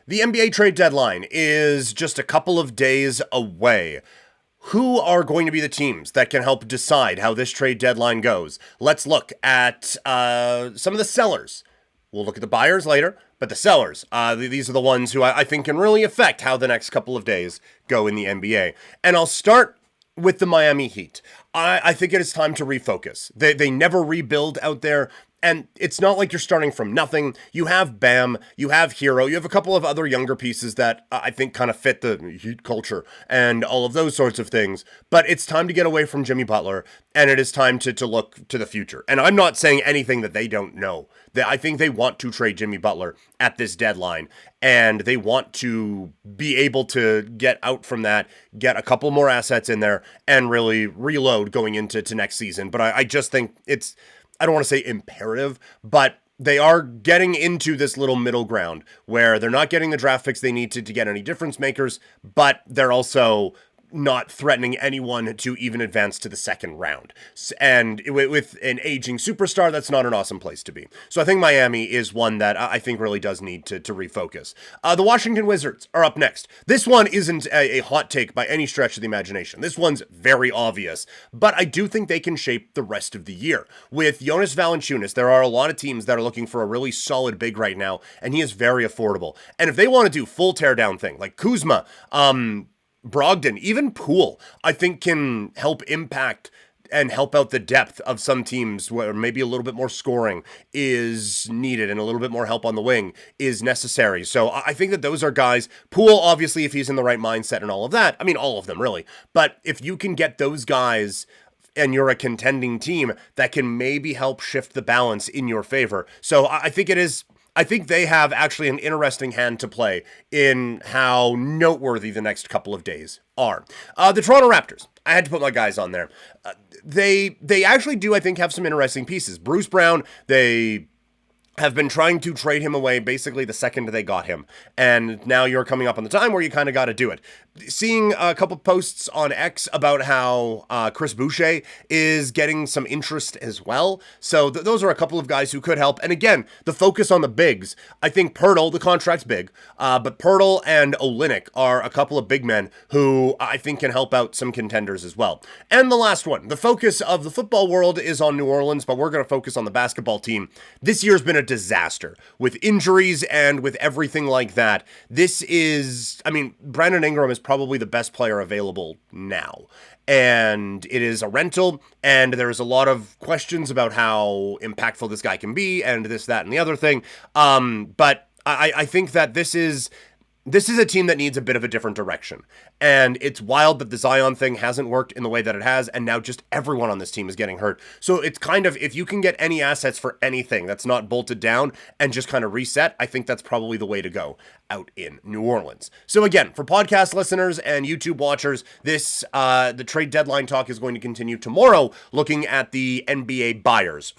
The NBA trade deadline is just a couple of days away. Who are going to be the teams that can help decide how this trade deadline goes? Let's look at some of the sellers. We'll look at the buyers later, but the sellers, these are the ones who I think can really affect how the next couple of days go in the NBA. And I'll start with the Miami Heat. I think it is time to refocus. They never rebuild out there. And it's not like you're starting from nothing. You have Bam, you have Hero, you have a couple of other younger pieces that I think kind of fit the Heat culture and all of those sorts of things. But it's time to get away from Jimmy Butler, and it is time to look to the future. And I'm not saying anything that they don't know. I think they want to trade Jimmy Butler at this deadline, and they want to be able to get out from that, get a couple more assets in there, and really reload going into next season. But I just think it's, I don't want to say imperative, but they are getting into this little middle ground where they're not getting the draft picks they need to get any difference makers, but they're also not threatening anyone to even advance to the second round. And with an aging superstar, that's not an awesome place to be. So I think Miami is one that I think really does need to refocus. The Washington Wizards are up next. This one isn't a hot take by any stretch of the imagination. This one's very obvious, but I do think they can shape the rest of the year. With Jonas Valanciunas, there are a lot of teams that are looking for a really solid big right now, and he is very affordable. And if they want to do full teardown thing, like Kuzma, Brogdon, even Poole, I think can help impact and help out the depth of some teams where maybe a little bit more scoring is needed and a little bit more help on the wing is necessary. So I think that those are guys. Poole, obviously, if he's in the right mindset and all of that, I mean, all of them really. But if you can get those guys and you're a contending team, that can maybe help shift the balance in your favor. So I think it is, I think they have actually an interesting hand to play in how noteworthy the next couple of days are. The Toronto Raptors. I had to put my guys on there. They actually do, I think, have some interesting pieces. Bruce Brown, they have been trying to trade him away basically the second they got him. And now you're coming up on the time where you kind of got to do it. Seeing a couple posts on X about how Chris Boucher is getting some interest as well. So those are a couple of guys who could help. And again, the focus on the bigs. I think Pirtle, the contract's big, but Pirtle and Olynyk are a couple of big men who I think can help out some contenders as well. And the last one, the focus of the football world is on New Orleans, but we're going to focus on the basketball team. This year's been a disaster with injuries and with everything like that. This is, I mean, Brandon Ingram is probably the best player available now. And it is a rental, and there's a lot of questions about how impactful this guy can be, and this, that, and the other thing. But I think that this is a team that needs a bit of a different direction. And it's wild that the Zion thing hasn't worked in the way that it has, and now just everyone on this team is getting hurt. So it's kind of, if you can get any assets for anything that's not bolted down and just kind of reset, I think that's probably the way to go out in New Orleans. So again, for podcast listeners and YouTube watchers, this the trade deadline talk is going to continue tomorrow, looking at the NBA buyers